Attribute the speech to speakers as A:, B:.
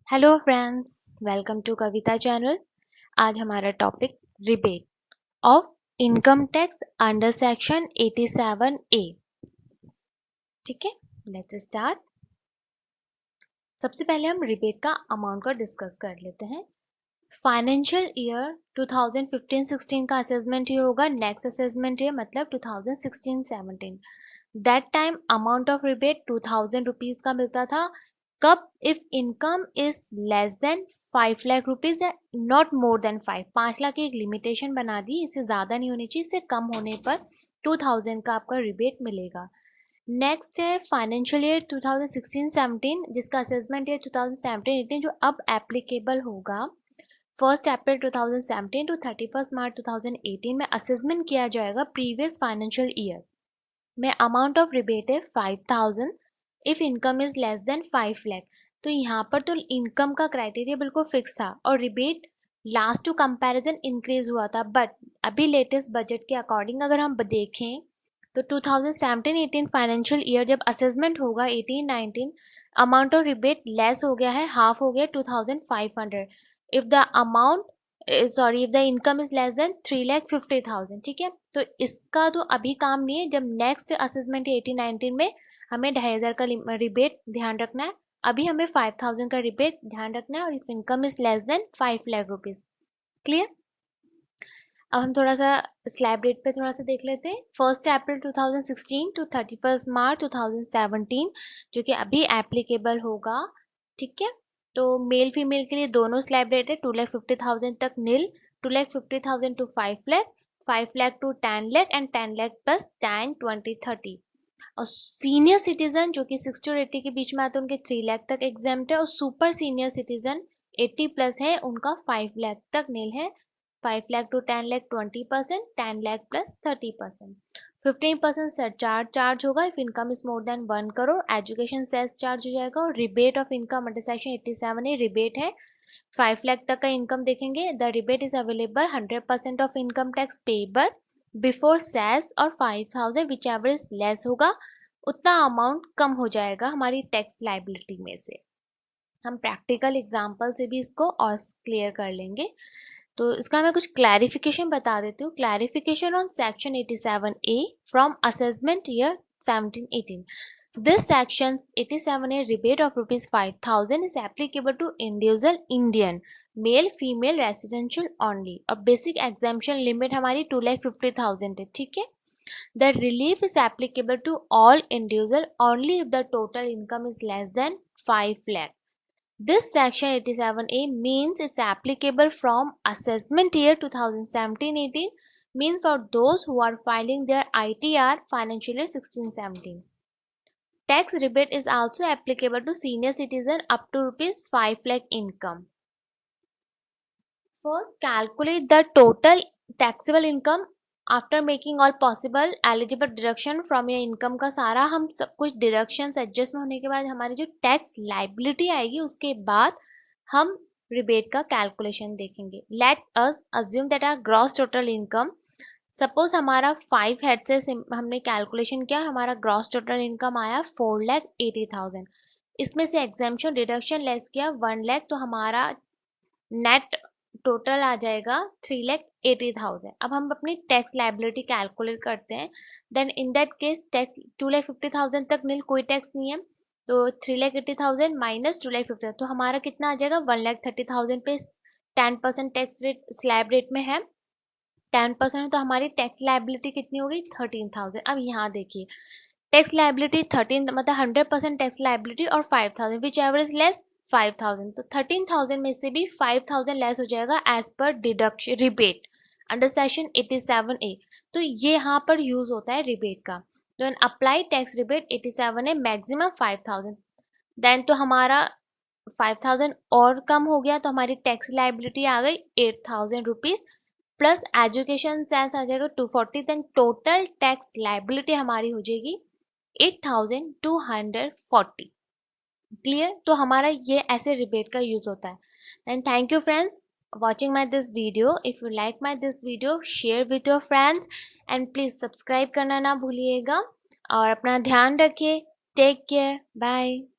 A: Hello friends, welcome to Kavita channel. आज हमारा topic rebate of income tax under section 87A। ठीक है, let's start. सबसे पहले हम रिबेट का अमाउंट को डिस्कस कर लेते हैं। फाइनेंशियल ईयर 2015-16 का असेसमेंट ईयर होगा, नेक्स्ट असेसमेंट ईयर मतलब 2016-17। That time amount of rebate 2000 rupees का मिलता था। कब? If income is less than 5 lakh rupees या नॉट मोर देन 5 लाख की एक लिमिटेशन बना दी, इससे ज़्यादा नहीं होनी चाहिए, इससे कम होने पर 2000 का आपका रिबेट मिलेगा। नेक्स्ट है फाइनेंशियल ईयर 2016-17 जिसका असेसमेंट ईयर 2017-18 जो अब एप्लीकेबल होगा। 1 अप्रैल 2017 टू 31 मार्च 2018 में असेसमेंट किया जाएगा प्रीवियस फाइनेंशियल ईयर में। अमाउंट ऑफ रिबेट है 5000 if income is less than 5 lakh. तो यहाँ पर तो इनकम का क्राइटेरिया बिल्कुल फिक्स था और rebate last to comparison increase हुआ था, बट अभी लेटेस्ट बजट के अकॉर्डिंग अगर हम देखें तो 2017-18 फाइनेंशियल ईयर जब असेसमेंट होगा 18-19 अमाउंट ऑफ रिबेट लेस हो गया है, हाफ हो गया 2500 if the amount if the income is less then 3,50,000। ठीक है, तो इसका तो अभी काम नहीं है। जब नेक्स्ट असेसमेंट 18-19 में हमें 2,500 का रिबेट ध्यान रखना है, अभी हमें 5,000 का रिबेट ध्यान रखना है और if income is less than 5 lakh rupees. Clear? अब हम थोड़ा सा स्लैब रेट पे थोड़ा सा देख लेते हैं। 1 अप्रैल 2016 टू 31 मार्च 2017 जो कि अभी एप्लीकेबल होगा। ठीक है, तो मेल फीमेल के लिए दोनों स्लैब रेट है 2,50,000 तक nil, 2,50,000 to 5 lakh, 5 lakh to 10 lakh and 10 lakh plus 10, 20, 30। और सीनियर सिटीजन जो कि 60 और 80 के बीच में आते हैं उनके 3 लाख तक एग्जाम्प्ट है और सुपर सीनियर सिटीजन 80 प्लस है उनका 5 लाख तक नील है। 5 lakh to 10 lakh 20%, 10 lakh plus 30%। 15% surcharge charge होगा if income is more than 1 crore. Education cess charge हो जाएगा और rebate of income under section 87 A rebate है 5 लाख तक का इनकम देखेंगे। The rebate is available 100% of income tax payable before cess और 5,000 विच एवर इज लेस होगा उतना अमाउंट कम हो जाएगा हमारी टैक्स लाइबिलिटी में से। हम प्रैक्टिकल एग्जांपल से भी इसको और क्लियर कर लेंगे। तो इसका मैं कुछ क्लैरिफिकेशन बता देती हूँ। Clarification on section 87A from assessment year 17-18। This section 87A rebate of ₹5,000 is applicable to individual Indian male female residential only और बेसिक एग्जाम्पशन लिमिट हमारी 2,50,000 है। ठीक है, the relief is applicable to all individual only if the total income is less than 5 lakh. This section 87A means it's applicable from assessment year 2017-18 means for those who are filing their ITR financial year 16-17. Tax rebate is also applicable to senior citizen up to ₹5 lakh income. First, calculate the total taxable income after making all possible eligible deduction from your income का सारा हम सब कुछ deduction adjust में होने के बाद हमारी जो टैक्स लाइबिलिटी आएगी उसके बाद हम रिबेट का कैलकुलेशन देखेंगे। Let us assume that our gross total income, suppose हमारा 5 हेड से हमने कैलकुलेशन किया, हमारा ग्रॉस टोटल इनकम आया 4,80,000। इसमें से एग्जाम्पशन डिडक्शन लेस किया 1 लाख, तो हमारा नेट टोटल आ जाएगा 3,80,000। अब हम अपनी टैक्स लाइबिलिटी कैलकुलेट करते हैं। Then in that case tax 2,50,000 तक नील, कोई टैक्स नहीं है, तो 3,80,000 माइनस 2,50,000 तो हमारा कितना आ जाएगा 1,30,000 पे 10% टैक्स रेट स्लैब रेट में है। 10% तो हमारी टैक्स लाइबिलिटी कितनी हो गई 13,000। अब यहाँ देखिए टैक्स लाइबिलिटी 13 मतलब 100% टैक्स लाइबिलिटी और 5,000 विच एवर इज लेस 5,000, तो 13,000 में से भी 5,000 लेस हो जाएगा as per deduction rebate under section 87A। तो ये यहाँ पर यूज होता है रिबेट का। तो apply tax rebate 87A maximum 5,000। Then तो हमारा 5,000 और कम हो गया तो हमारी टैक्स लाइबिलिटी आ गई 8,000 रुपीज प्लस एजुकेशन सेंस आ जाएगा 240। देन टोटल टैक्स लाइबिलिटी हमारी हो जाएगी 8,240। क्लियर? तो हमारा ये ऐसे रिबेट का यूज होता है। And thank you friends watching my this video. If you like my this video, share with your friends and please subscribe करना ना भूलिएगा और अपना ध्यान रखिए। Take care, bye.